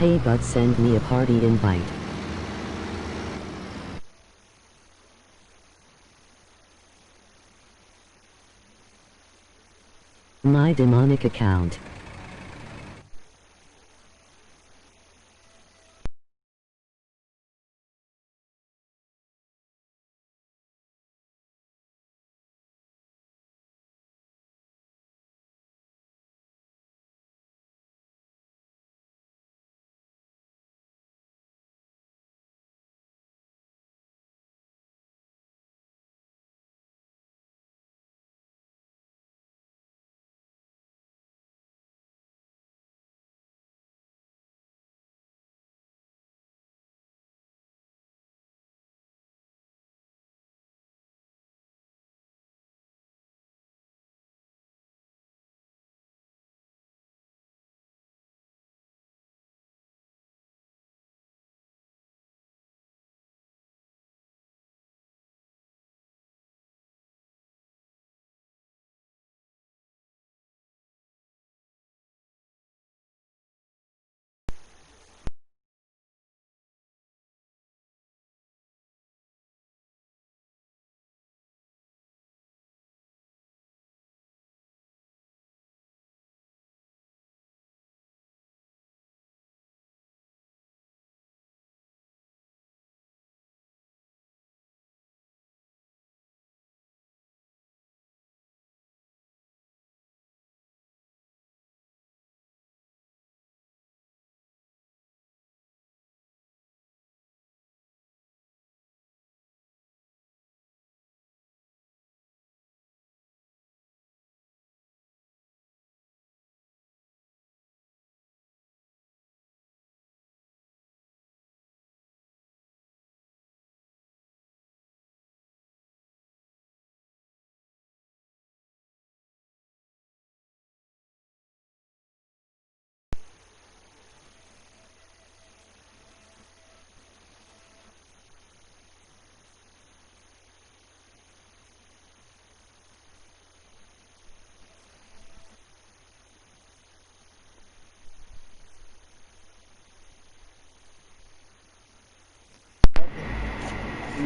Hey bud, send me a party invite. My demonic account.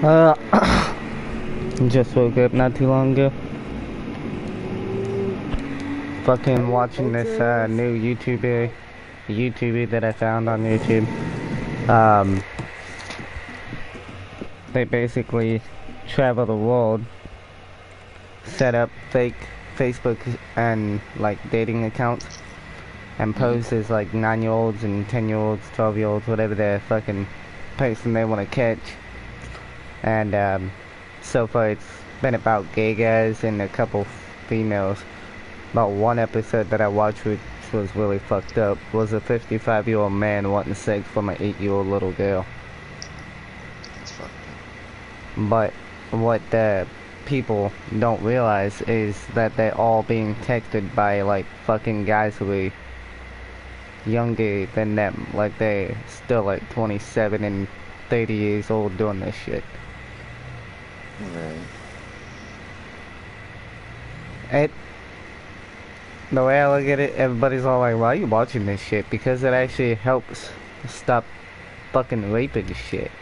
Uh, just woke up not too long ago. Fucking watching this new YouTuber that I found on YouTube. They basically travel the world, set up fake Facebook and like dating accounts, and pose as like 9-year-olds and 10-year-olds, 12-year-olds, whatever their fucking person they want to catch. And so far it's been about gay guys and a couple females. About one episode that I watched which was really fucked up was a 55-year-old man wanting sex from an 8-year-old little girl. That's fucked But what the people don't realize is that they're all being texted by like fucking guys who are younger than them. Like they're still like 27 and 30 years old doing this shit. Right. The way I look at it, everybody's all like, why are you watching this shit? Because it actually helps stop fucking raping shit.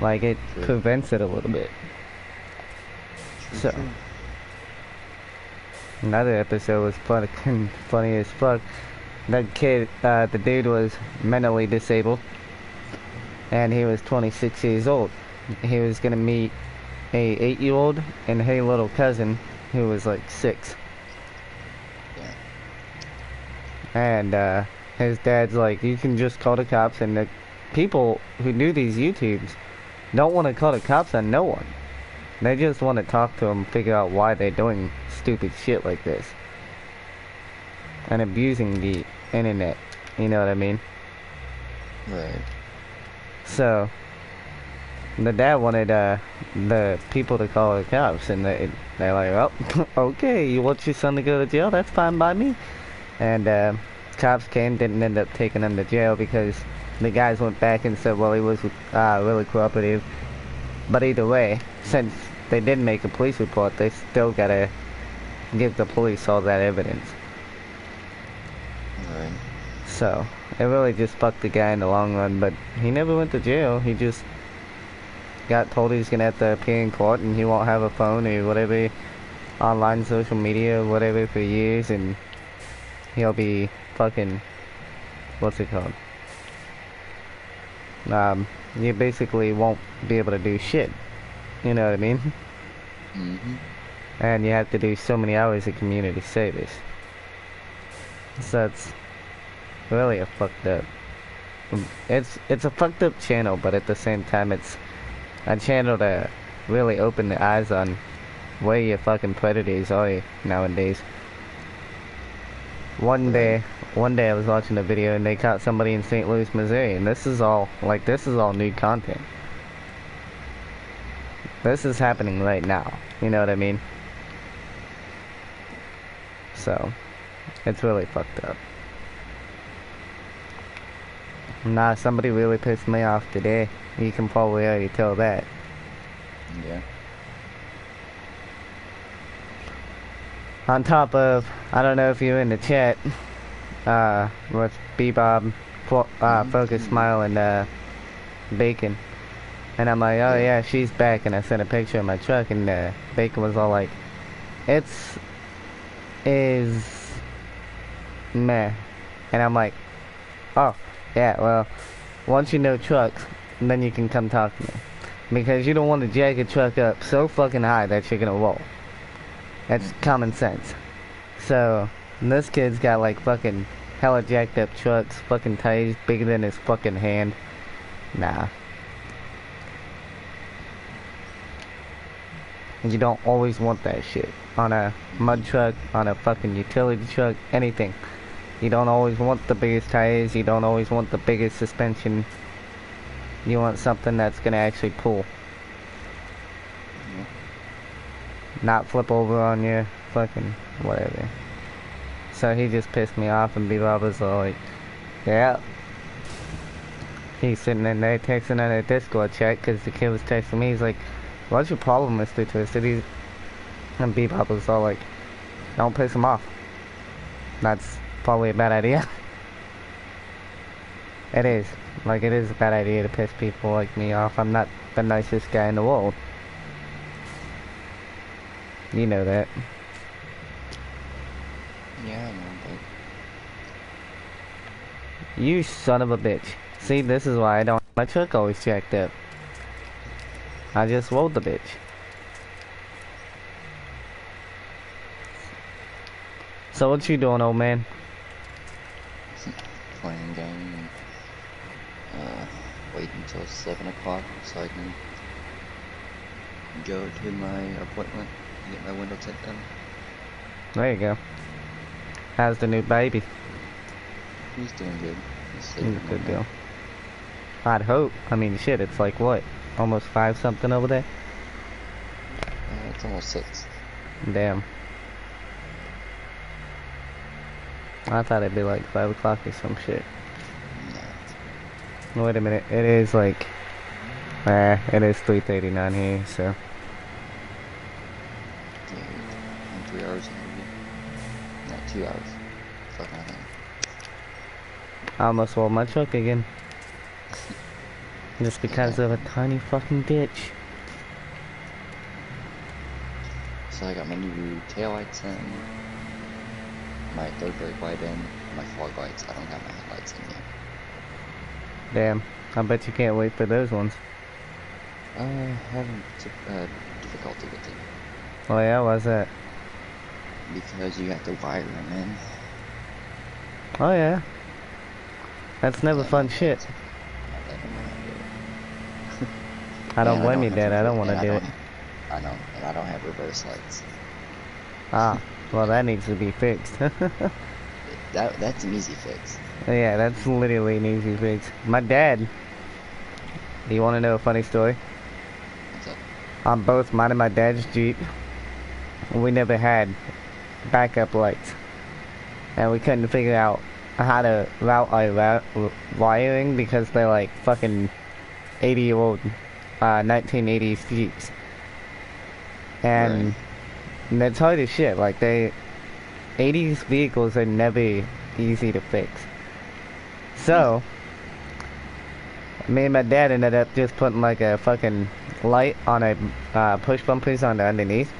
Like, it True. prevents it a little bit. So, another episode was funny as fuck. That kid, the dude was mentally disabled. And he was 26 years old. He was gonna meet a 8-year-old and her little cousin who was like 6. Yeah. And his dad's like, you can just call the cops, and the people who do these YouTubes don't want to call the cops on no one. They just want to talk to them, figure out why they're doing stupid shit like this. And abusing the internet, you know what I mean? Right. So, the dad wanted the people to call the cops, and they're like, oh, okay, you want your son to go to jail? That's fine by me. And cops came, didn't end up taking him to jail because the guys went back and said, well, he was really cooperative. But either way, since they did make a police report, they still gotta give the police all that evidence. Right. So, it really just fucked the guy in the long run, but he never went to jail. He just got told he's gonna have to appear in court and he won't have a phone or whatever, online social media or whatever for years, and he'll be fucking, what's it called? You basically won't be able to do shit. You know what I mean? Mm-hmm. And you have to do so many hours of community service. So it's really a fucked up. It's a fucked up channel, but at the same time, it's a channel to really open the eyes on where your fucking predators are nowadays. One day I was watching a video and they caught somebody in St. Louis, Missouri, and this is all new content. This is happening right now. You know what I mean? So, it's really fucked up. Nah, somebody really pissed me off today. You can probably already tell that. Yeah. On top of, I don't know if you're in the chat, with Bebob, Focus, Smile, and, Bacon. And I'm like, oh yeah, she's back, and I sent a picture of my truck, and, Bacon was all like, is meh. And I'm like, oh, yeah, well, once you know trucks, then you can come talk to me. Because you don't want to jack a truck up so fucking high that you're gonna roll. That's common sense. So, this kid's got like fucking hella jacked up trucks, fucking tires bigger than his fucking hand. Nah. You don't always want that shit. On a mud truck, on a fucking utility truck, anything. You don't always want the biggest tires, you don't always want the biggest suspension. You want something that's gonna actually pull. Not flip over on you, fucking whatever. So he just pissed me off, and B-Rob was all like, yeah. He's sitting in there texting on a Discord chat, because the kid was texting me, he's like, what's your problem, Mr. Twisted? And B-Bob was all like, don't piss him off. That's probably a bad idea. It is. Like, it is a bad idea to piss people like me off. I'm not the nicest guy in the world. You know that. Yeah, I know, but... You son of a bitch. See, this is why I don't... My truck always jacked up. I just rolled the bitch. So what you doing, old man? Playing game and wait until 7 o'clock so I can go to my appointment and get my window tint done. There you go. How's the new baby? He's doing good. He's sleeping Good right deal. now. I'd hope. I mean, shit, it's like what? Almost 5 something over there? It's almost 6. Damn. I thought it'd be like 5 o'clock or some shit. No. Wait a minute, it is like... it is 3:39 here, so... Yeah, in 3 hours maybe. Not 2 hours. Fuck nothing. I almost rolled my truck again. Just because of a tiny fucking ditch. So I got my new taillights in, my third brake light in, my fog lights. I don't got my headlights in yet. Damn, I bet you can't wait for those ones. Having difficulty with it. Oh yeah, why's that? Because you have to wire them in. Oh yeah. That's never fun shit. I don't blame you, Dad. I don't want to do it. I know, and I don't have reverse lights. Ah, well that needs to be fixed. That's an easy fix. Yeah, that's literally an easy fix. My dad, do you want to know a funny story? What's up? On both mine and my dad's Jeep, we never had backup lights. And we couldn't figure out how to route our wiring because they're like fucking 80-year-old 1980s Jeeps. And it's hard as shit. Like, 80s vehicles are never easy to fix. So, me and my dad ended up just putting like a fucking light on a push bumpers on the underneath.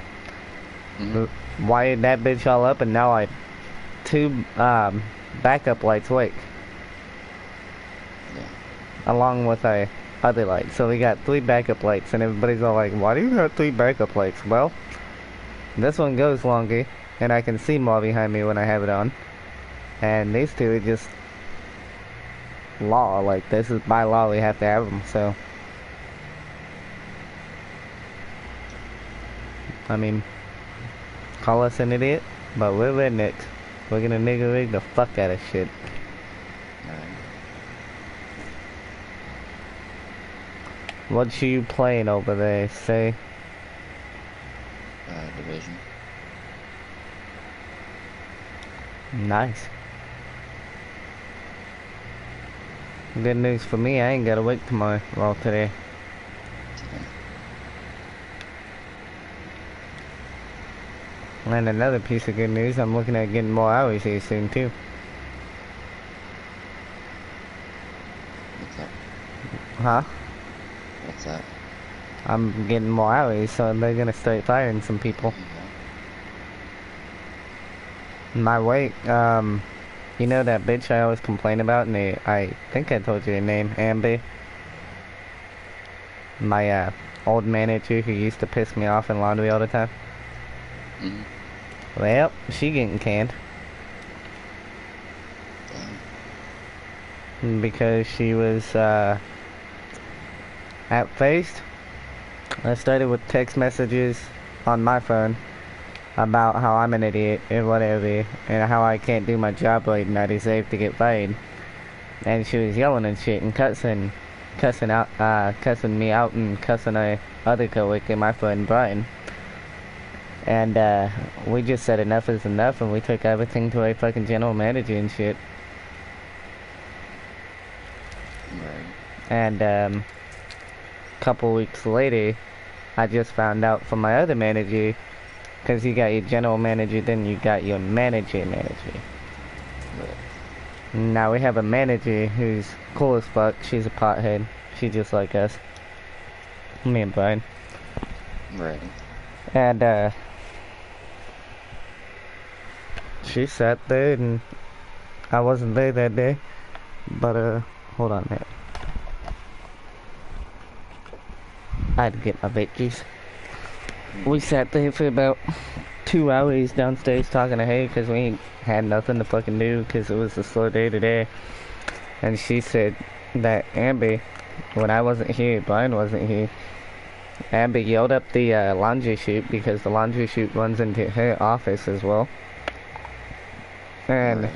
Wired that bitch all up, and now I two backup lights work. Yeah. Along with a other light. So we got 3 backup lights, and everybody's all like, why do you have 3 backup lights? Well, this one goes longer, and I can see more behind me when I have it on. And these 2 are just law. Like, this is by law, we have to have them, so. I mean, call us an idiot, but we're rednecks. We're gonna nigga rig the fuck out of shit. Alright. What you playing over there, say? Division. Nice. Good news for me, I ain't gotta wait tomorrow. Well, today. And another piece of good news, I'm looking at getting more hours here soon too. What's up? Huh? What's that? I'm getting more hours, so they're gonna start firing some people. My weight, you know that bitch I always complain about, and I think I told you her name, Amber? My, old manager who used to piss me off in laundry all the time? Well, she getting canned. Because she was, at first, I started with text messages on my phone about how I'm an idiot or whatever, and how I can't do my job right and I deserve to get fired. And she was yelling and shit and cussing me out and cussing her other coworker, my friend Brian. And we just said enough is enough, and we took everything to a fucking general manager and shit. Right. And couple weeks later, I just found out from my other manager, because you got your general manager, then you got your manager. Right. Now we have a manager who's cool as fuck. She's a pothead. She's just like us. Me and Brian. Right. And she sat there, and I wasn't there that day. But hold on a minute. I had to get my vape juice. We sat there for about 2 hours downstairs talking to her because we ain't had nothing to fucking do because it was a slow day today. And she said that Amber, when I wasn't here, Brian wasn't here, Amber yelled up the laundry chute because the laundry chute runs into her office as well. And Right.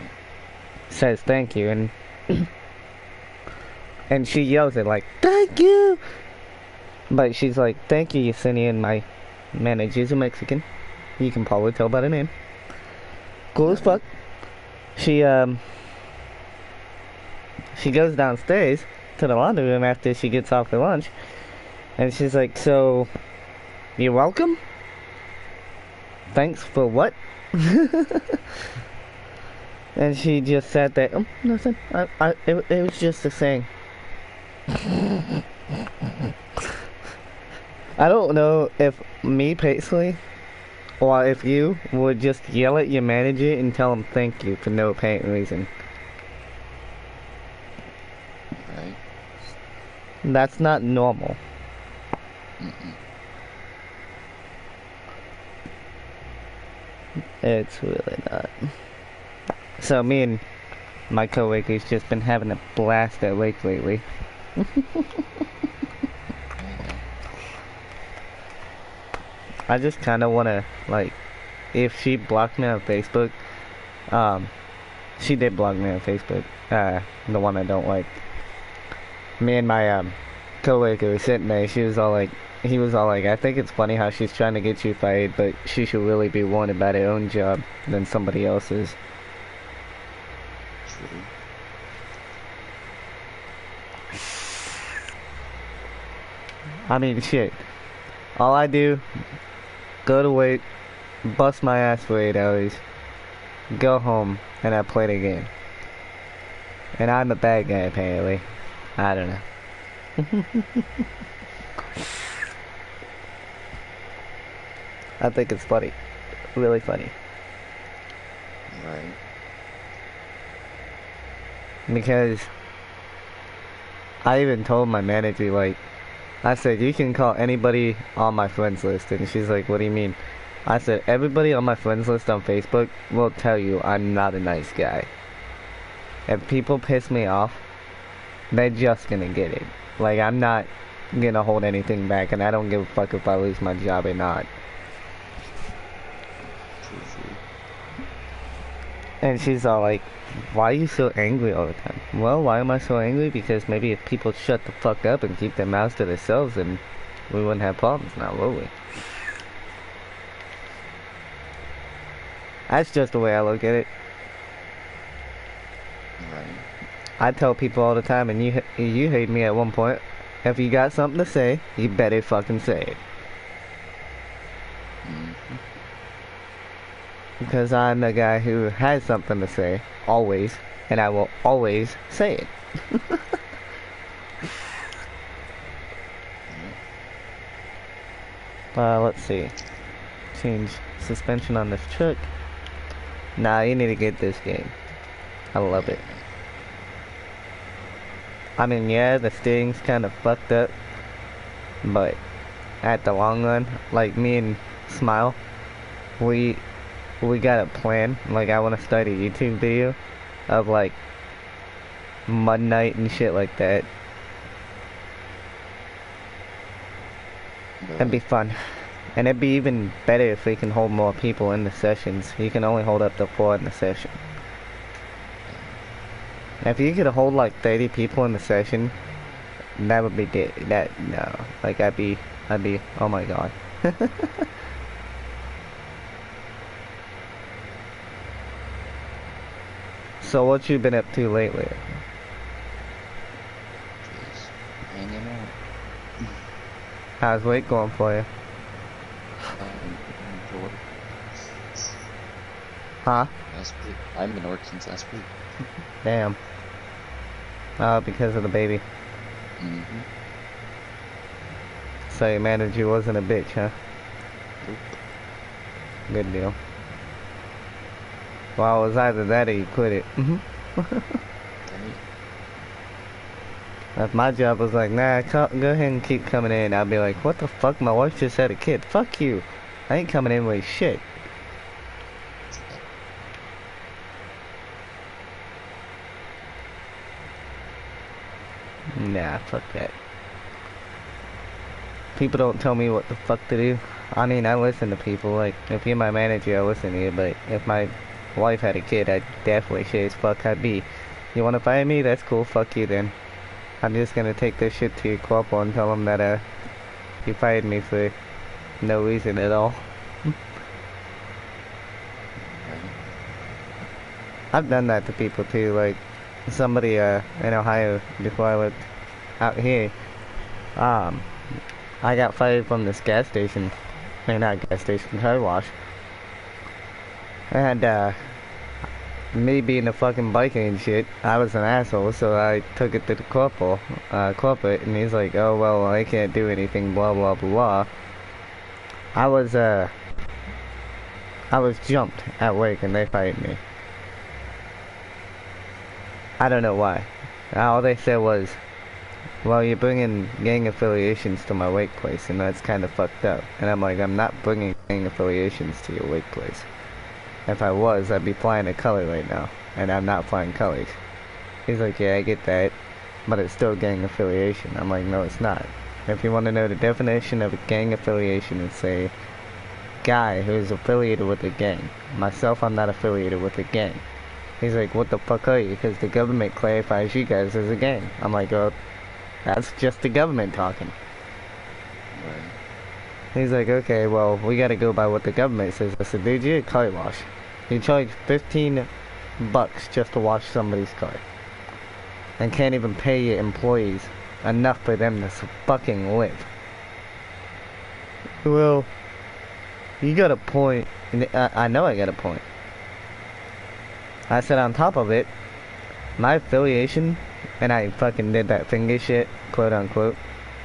says thank you, and and she yells it like, thank you! But she's like, thank you, Yesenia, and my manager's a Mexican. You can probably tell by the name. Cool as fuck. She goes downstairs to the laundry room after she gets off for lunch, and she's like, so, you're welcome? Thanks for what? And she just sat there, nothing, it was just a saying. I don't know if me personally, or if you would just yell at your manager and tell him thank you for no apparent reason. Right. That's not normal. It's really not. So me and my coworkers just been having a blast at work lately. I just kind of want to, like, if she blocked me on Facebook, she did block me on Facebook, the one I don't like. Me and my, coworker were sitting there, he was all like, I think it's funny how she's trying to get you fired, but she should really be warned about her own job than somebody else's. True. I mean, shit. All I do, go to work, bust my ass for 8 hours, go home, and I play the game. And I'm a bad guy, apparently. I don't know. I think it's funny. Really funny. Right. Because I even told my manager, like, I said, you can call anybody on my friends list. And she's like, what do you mean? I said, everybody on my friends list on Facebook will tell you I'm not a nice guy. If people piss me off, they're just gonna get it. Like, I'm not gonna hold anything back, and I don't give a fuck if I lose my job or not. True. And she's all like, why are you so angry all the time? Well, why am I so angry? Because maybe if people shut the fuck up and keep their mouths to themselves, then we wouldn't have problems now, would we? That's just the way I look at it. Right. I tell people all the time, and you hate me at one point. If you got something to say, you better fucking say it. Mm-hmm. Because I'm the guy who has something to say, always, and I will always say it. Let's see. Change suspension on this truck. Nah, you need to get this game. I love it. I mean, yeah, the steering's kind of fucked up, but at the long run, like me and Smile, we got a plan. Like, I want to start a YouTube video of like Mud Night and shit like that. That'd be fun. And it'd be even better if we can hold more people in the sessions. You can only hold up to 4 in the session. If you could hold like 30 people in the session, that would be no. Like, I'd be, oh my god. So what you been up to lately? Just hanging out. How's weight going for you? Enjoy. Huh? Last week. I haven't been to work since last week. Damn. Because of the baby. Mm-hmm. So your manager wasn't a bitch, huh? Nope. Good deal. Well, it was either that or you quit it. Right. If my job was like, nah, go ahead and keep coming in, I'd be like, what the fuck? My wife just had a kid. Fuck you. I ain't coming in with shit. Nah, fuck that. People don't tell me what the fuck to do. I mean, I listen to people. Like, if you're my manager, I listen to you. But if my wife had a kid, I'd definitely say as fuck I'd be. You wanna fire me? That's cool. Fuck you then. I'm just gonna take this shit to your corporal and tell him that, you fired me for no reason at all. I've done that to people too, like, somebody, in Ohio, before I lived out here, I got fired from this gas station, not gas station, car wash, and, me being a fucking biker and shit, I was an asshole, so I took it to the corporate, and he's like, oh, well, I can't do anything, blah, blah, blah. I was jumped at work, and they fired me. I don't know why. All they said was, well, you're bringing gang affiliations to my workplace, and that's kind of fucked up. And I'm like, I'm not bringing gang affiliations to your workplace. If I was, I'd be flying a color right now, and I'm not flying colors. He's like, yeah, I get that, but it's still gang affiliation. I'm like, no, it's not. If you want to know the definition of a gang affiliation, it's a guy who is affiliated with a gang. Myself, I'm not affiliated with a gang. He's like, what the fuck are you? Because the government clarifies you guys as a gang. I'm like, oh, that's just the government talking. Right. He's like, okay, well, we gotta go by what the government says. I said, dude, you're a car wash. You charge 15 bucks just to wash somebody's car. And can't even pay your employees enough for them to fucking live. Well, you got a point. I know I got a point. I said, on top of it, my affiliation, and I fucking did that finger shit, quote unquote.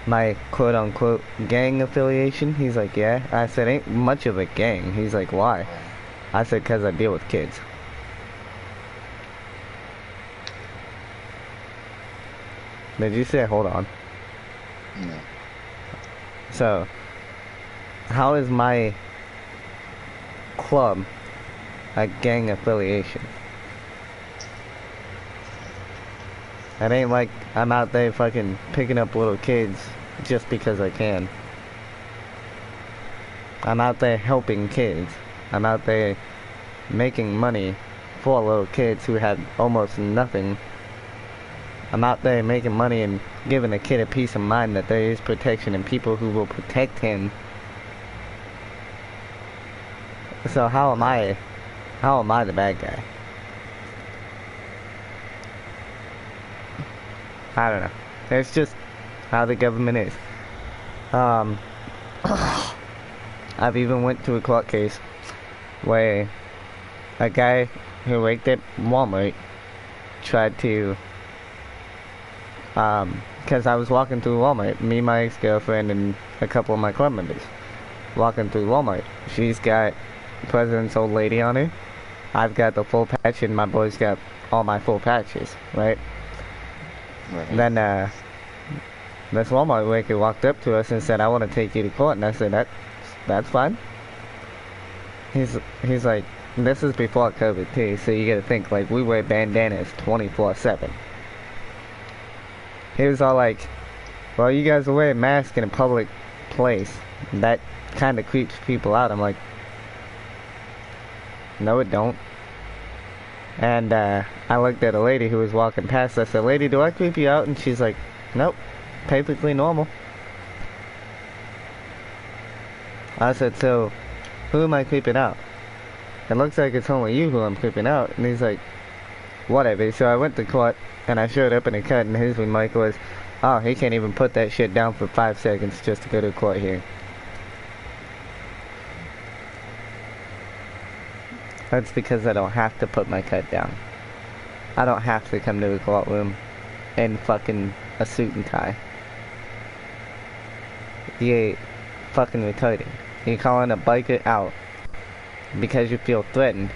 My quote unquote gang affiliation. He's like, yeah. I said, ain't much of a gang. He's like, why? I said, cause I deal with kids. Did you say hold on? No. So, how is my club a gang affiliation? It ain't like I'm out there fucking picking up little kids just because I can. I'm out there helping kids. I'm out there making money for little kids who had almost nothing. I'm out there making money and giving a kid a peace of mind that there is protection and people who will protect him. So how am I the bad guy? I don't know. It's just how the government is. I've even went to a court case where a guy who worked at Walmart tried to, because I was walking through Walmart, me, my ex-girlfriend, and a couple of my club members, walking through Walmart. She's got President's Old Lady on her. I've got the full patch, and my boy's got all my full patches, right? Right. Then, this Walmart worker walked up to us and said, I want to take you to court, and I said, that's fine. He's like, this is before COVID too, so you gotta think, like, we wear bandanas 24/7. He was all like, well, you guys are wearing masks in a public place. That kind of creeps people out. I'm like, no it don't. And I looked at a lady who was walking past. I said, lady, do I creep you out? And she's like, nope, perfectly normal. I said, so who am I creeping out? It looks like it's only you who I'm creeping out. And he's like, whatever. So I went to court and I showed up in a cut, and his remark was, oh, he can't even put that shit down for 5 seconds just to go to court here. That's because I don't have to put my cut down. I don't have to come to the courtroom in fucking a suit and tie. You're fucking retarded. You're calling a biker out because you feel threatened.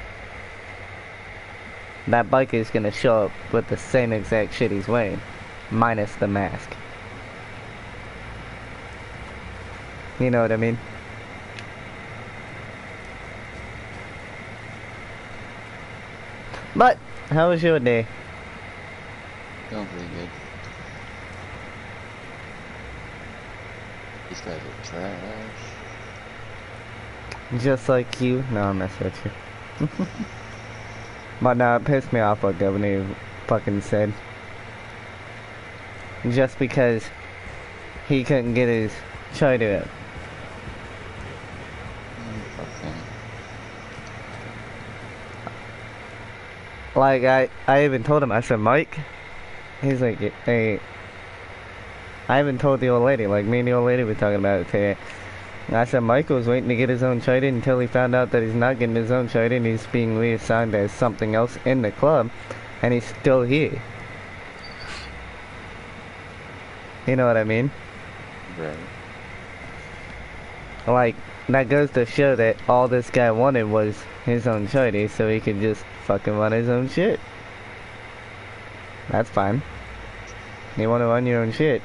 That biker is gonna show up with the same exact shit he's wearing, minus the mask. You know what I mean? But, how was your day? Going pretty good. These guys are trash. Just like you? No, I'm messing with you. But no, it pissed me off what Governor fucking said. Just because he couldn't get his charter up. Fuck him. Like, I even told him, I said, Mike, he's like, hey, I even told the old lady, like, me and the old lady were talking about it today. I said, Michael was waiting to get his own charter until he found out that he's not getting his own charter and he's being reassigned as something else in the club, and he's still here. You know what I mean? Right. Like, that goes to show that all this guy wanted was his own charter so he could just fucking run his own shit. That's fine. You want to run your own shit?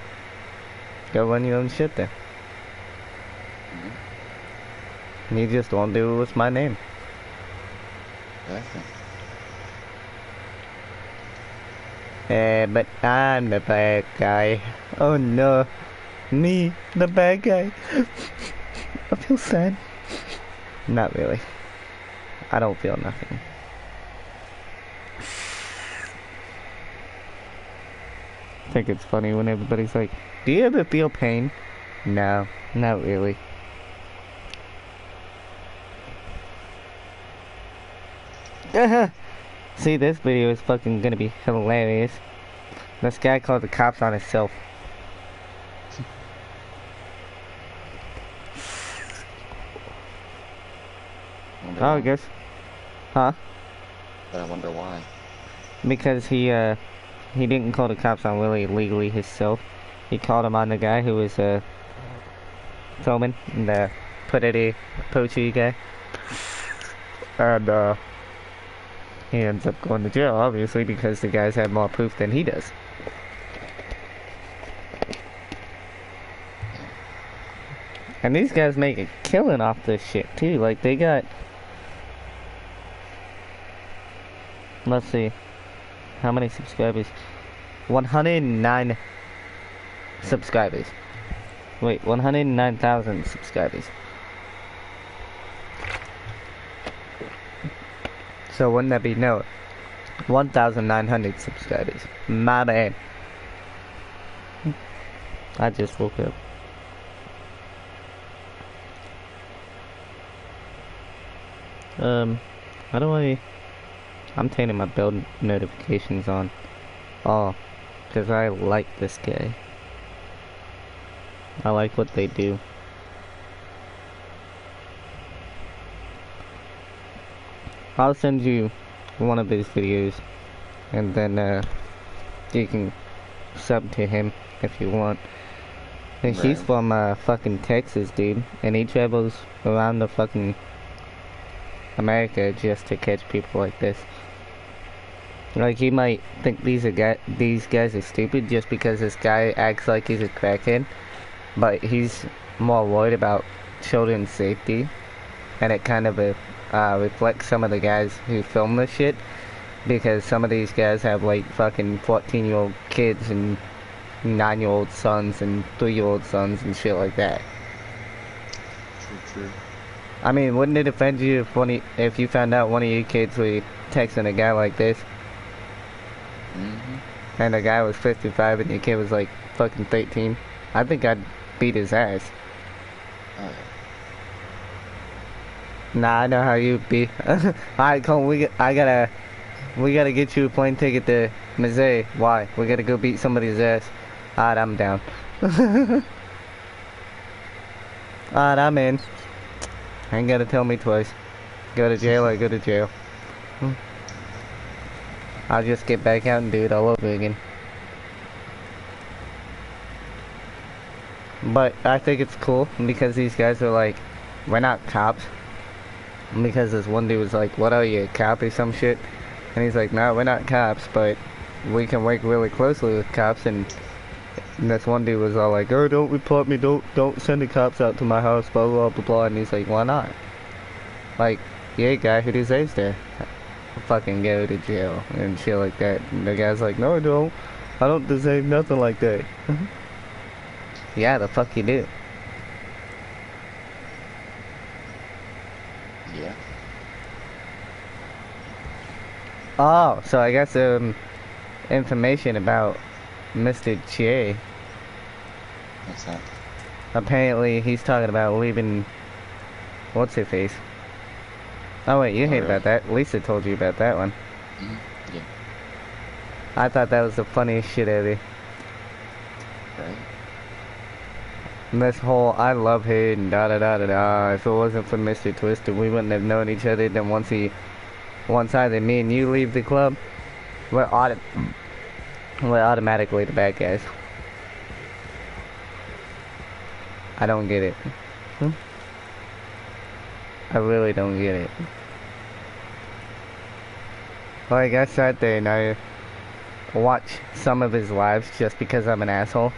Go run your own shit then. You just won't do it with my name. Exactly. But I'm the bad guy. Oh no. Me, the bad guy. I feel sad. Not really. I don't feel nothing. I think it's funny when everybody's like, do you ever feel pain? No, not really. See, this video is fucking gonna be hilarious. This guy called the cops on himself. Wonder Oh, I why. guess. Huh? But I wonder why. Because he didn't call the cops on Willie legally himself. He called him on the guy who was filming the Predator poacher guy. And he ends up going to jail, obviously, because the guys have more proof than he does. And these guys make a killing off this shit too. Like they got, let's see, how many subscribers? 109 subscribers. Wait, 109,000 subscribers. So wouldn't that be, no, 1,900 subscribers. My bad. I just woke up. How do I'm turning my build notifications on. Oh, because I like this guy. I like what they do. I'll send you one of his videos, and then you can sub to him if you want. And he's from fucking Texas, dude, and he travels around the fucking America just to catch people like this. Like, you might think these guys are stupid just because this guy acts like he's a crackhead, but he's more worried about children's safety, and it kind of reflects some of the guys who film this shit, because some of these guys have like fucking 14-year-old kids and 9-year-old sons and 3-year-old sons and shit like that. True. I mean, wouldn't it offend you if you found out one of your kids was texting a guy like this? And the guy was 55 and your kid was like fucking 13? I think I'd beat his ass. Oh, yeah. Nah, I know how you be. Alright, Cole, we gotta get you a plane ticket to Missouri. Why? We gotta go beat somebody's ass. Alright, I'm down. Alright, I'm in. Ain't gotta tell me twice. Go to jail, I go to jail. I'll just get back out and do it all over again. But I think it's cool because these guys are like, we're not cops. Because this one dude was like, what are you, a cop or some shit? And he's like, no, we're not cops, but we can work really closely with cops. And this one dude was all like, oh, don't report me, don't send the cops out to my house, blah, blah, blah, blah. And he's like, why not? Like, yeah, guy who deserves to fucking go to jail and shit like that. And the guy's like, no, I don't deserve nothing like that. Yeah, the fuck you do. Yeah. Oh, so I got some information about Mr. Che. What's that? Apparently, he's talking about leaving. What's her face? Oh wait, you heard about that. Lisa told you about that one. Yeah. I thought that was the funniest shit ever. Right? And this whole I love her and da da da da da. If it wasn't for Mr. Twister, we wouldn't have known each other. Then once either me and you leave the club, we're automatically the bad guys. I don't get it. I really don't get it. Like, I sat there and I watched some of his lives just because I'm an asshole.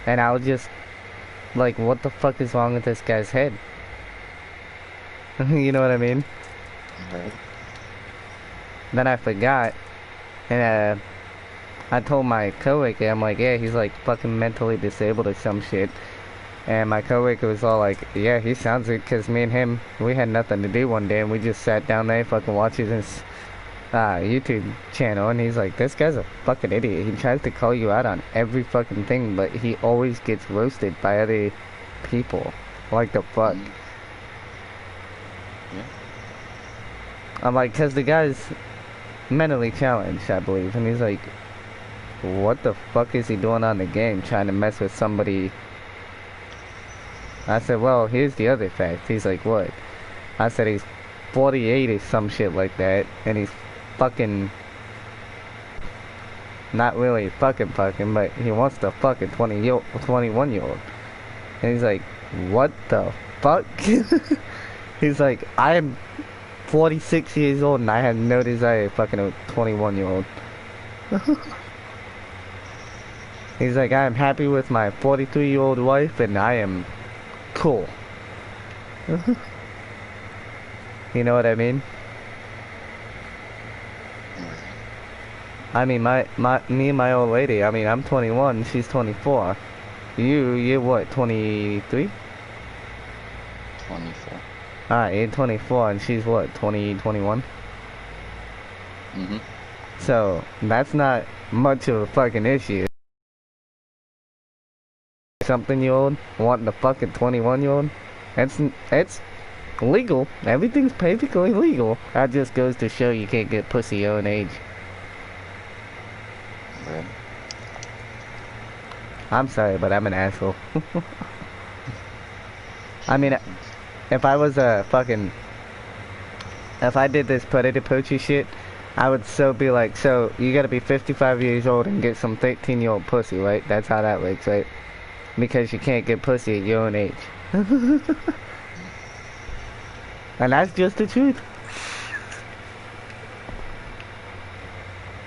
And I was just like, what the fuck is wrong with this guy's head? You know what I mean? Right. Then I forgot. And I told my coworker, I'm like, yeah, he's like fucking mentally disabled or some shit. And my coworker was all like, yeah, he sounds it, because me and him, we had nothing to do one day, and we just sat down there fucking watching his YouTube channel, and he's like, this guy's a fucking idiot. He tries to call you out on every fucking thing, but he always gets roasted by other people. Like the fuck. Yeah. I'm like, because the guy's mentally challenged, I believe, and he's like, what the fuck is he doing on the game, trying to mess with somebody? I said, well, here's the other fact. He's like, what? I said, he's 48 or some shit like that, and he's fucking not really fucking, but he wants to fuck a 21-year-old. And he's like, what the fuck? He's like, I am 46 years old and I have no desire to fucking a 21-year-old. He's like, I am happy with my 43-year-old wife and I am cool. You know what I mean? I mean, me and my old lady, I mean, I'm 21, she's 24. You're what, 23? 24. Alright, you're 24 and she's what, 21? Mm-hmm. So, that's not much of a fucking issue. Something-year-old wanting to fuck a 21-year-old? It's legal. Everything's perfectly legal. That just goes to show you can't get pussy your own age. Right. I'm sorry, but I'm an asshole. I mean, if I was a fucking... If I did this predator poachy shit, I would so be like, so, you gotta be 55 years old and get some 13-year-old pussy, right? That's how that works, right? Because you can't get pussy at your own age. And that's just the truth.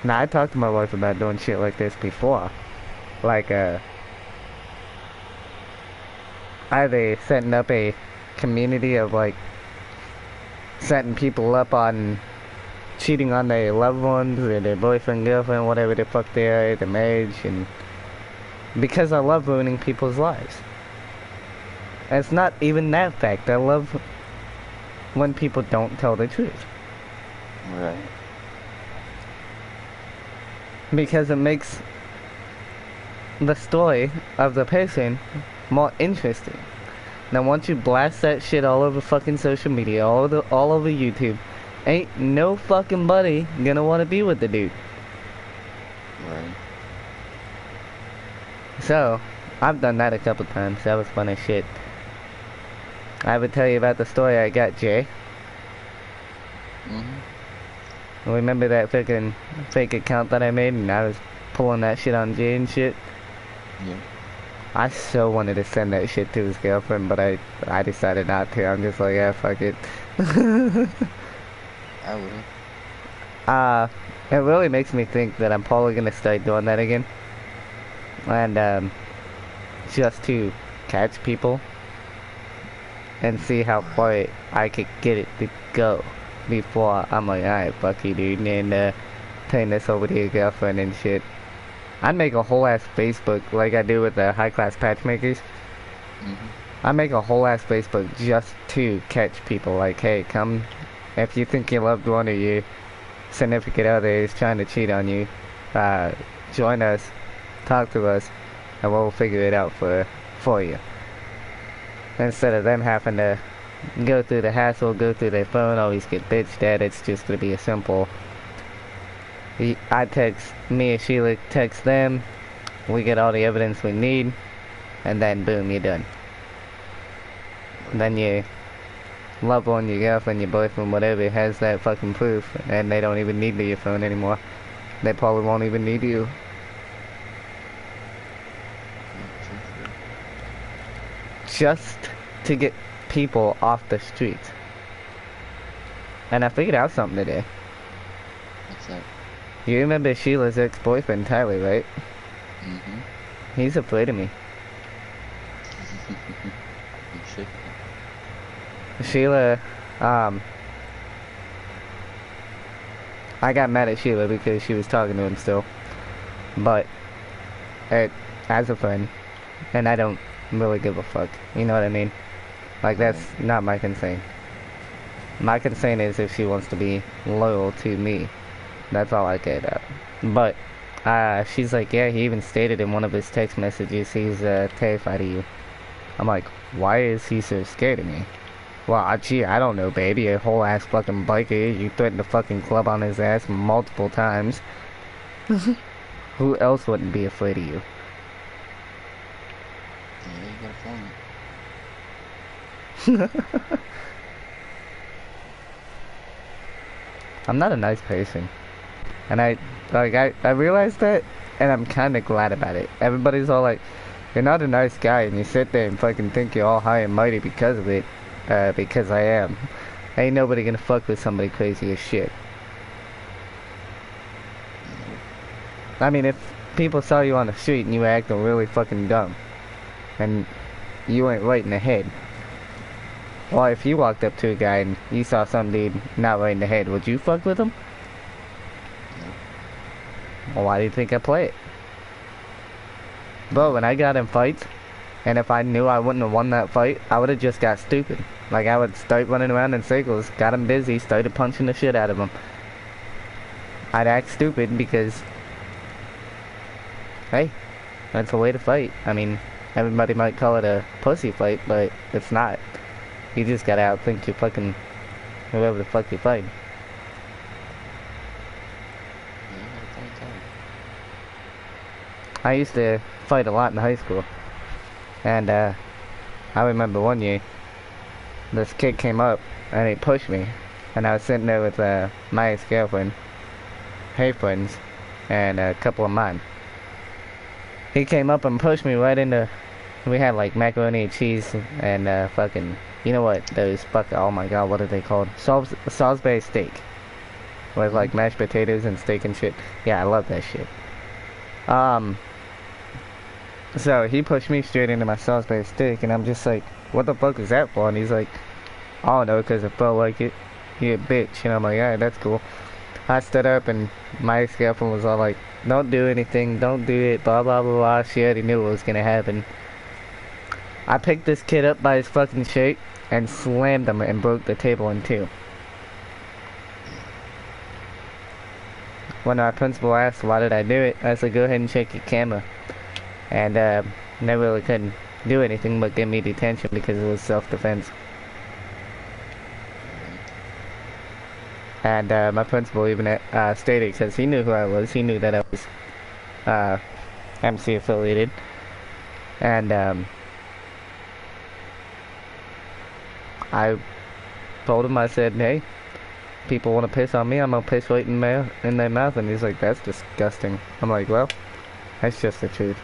Now, I talked to my wife about doing shit like this before. Like, either setting up a community of, like, setting people up on cheating on their loved ones, or their boyfriend, girlfriend, whatever the fuck they are, their marriage, and... Because I love ruining people's lives. And it's not even that fact. I love when people don't tell the truth. Right. Because it makes the story of the person more interesting. Now once you blast that shit all over fucking social media, all over YouTube, ain't no fucking buddy gonna wanna be with the dude. Right. So, I've done that a couple times. That was fun as shit. I would tell you about the story I got, Jay. Mm-hmm. Remember that fucking fake account that I made and I was pulling that shit on Jay and shit? Yeah. I so wanted to send that shit to his girlfriend, but I decided not to. I'm just like, yeah, fuck it. I would've. It really makes me think that I'm probably gonna start doing that again. And, just to catch people and see how far I could get it to go before I'm like, alright, fuck you, dude, and, turn this over to your girlfriend and shit. I'd make a whole ass Facebook like I do with the high class patchmakers. Mm-hmm. I make a whole ass Facebook just to catch people. Like, hey, come, if you think your loved one or your significant other is trying to cheat on you, join us, talk to us, and we'll figure it out for you. Instead of them having to go through the hassle, go through their phone, always get bitched at, it's just gonna be a simple. I text, me and Sheila text them, we get all the evidence we need, and then boom, you're done. And then your loved one, your girlfriend, your boyfriend, whatever, has that fucking proof, and they don't even need your phone anymore. They probably won't even need you. Just to get people off the streets. And I figured out something today. What's that? You remember Sheila's ex-boyfriend, Tyler, right? Mm-hmm. He's afraid of me. You should be. Sheila, I got mad at Sheila because she was talking to him still. But, as a friend, and I don't really give a fuck, you know what I mean? Like, that's not my concern. My concern is if she wants to be loyal to me. That's all I care about. But, she's like, yeah, he even stated in one of his text messages he's terrified of you. I'm like, why is he so scared of me? Well, gee, I don't know, baby. A whole ass fucking biker. You threatened to fucking club on his ass multiple times. Who else wouldn't be afraid of you? Yeah, you gotta phone it. I'm not a nice person. And I realized that and I'm kind of glad about it. Everybody's all like, "You're not a nice guy," and you sit there and fucking think you're all high and mighty because of it. Because I am. Ain't nobody gonna fuck with somebody crazy as shit. I mean, if people saw you on the street and you were acting really fucking dumb, and you ain't right in the head, or if you walked up to a guy and you saw some dude not right in the head, would you fuck with him? Well, why do you think I play it? But when I got in fights, and if I knew I wouldn't have won that fight, I would have just got stupid. Like, I would start running around in circles, got him busy, started punching the shit out of him. I'd act stupid because, hey, that's a way to fight. I mean, everybody might call it a pussy fight, but it's not. You just gotta outthink your fucking, whoever the fuck you're fighting. I used to fight a lot in high school. And, I remember one year, this kid came up, and he pushed me. And I was sitting there with, my ex-girlfriend, her friends, and a couple of mine. He came up and pushed me right into, we had, like, macaroni and cheese, and, fucking, you know what, those oh my god, what are they called? Salisbury steak. With, like, mashed potatoes and steak and shit. Yeah, I love that shit. So he pushed me straight into my Salisbury steak, and I'm just like, what the fuck is that for? And he's like, I don't know, because it felt like it. You a bitch. And I'm like, alright, that's cool. I stood up, and my ex-girlfriend was all like, don't do anything, don't do it, blah blah blah blah. She already knew what was gonna happen. I picked this kid up by his fucking shirt and slammed him and broke the table in two. When our principal asked why did I do it, I said, go ahead and check your camera. And they really couldn't do anything but give me detention because it was self-defense. And my principal even stated, because he knew who I was, he knew that I was MC affiliated. And I told him, I said, hey, people want to piss on me, I'm gonna piss right in their mouth. And he's like, that's disgusting. I'm like, well, that's just the truth.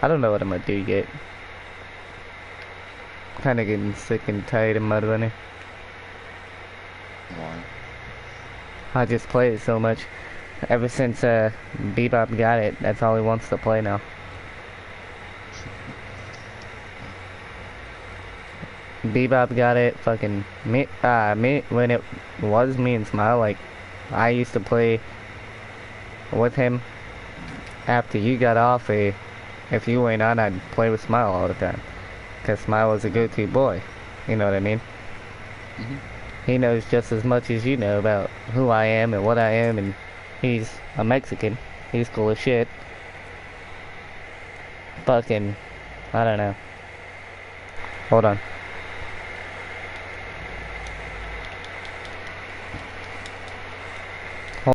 I don't know what I'm gonna do yet. Kinda getting sick and tired of Mud Runner. Why? I just play it so much. Ever since Bebop got it, that's all he wants to play now. Bebop got it, fucking me when it was me and Smile, like I used to play with him after you got off. If you went on, I'd play with Smile all the time. Because Smile was a go-to boy. You know what I mean? Mm-hmm. He knows just as much as you know about who I am and what I am, and he's a Mexican. He's cool as shit. Fucking, I don't know. Hold on.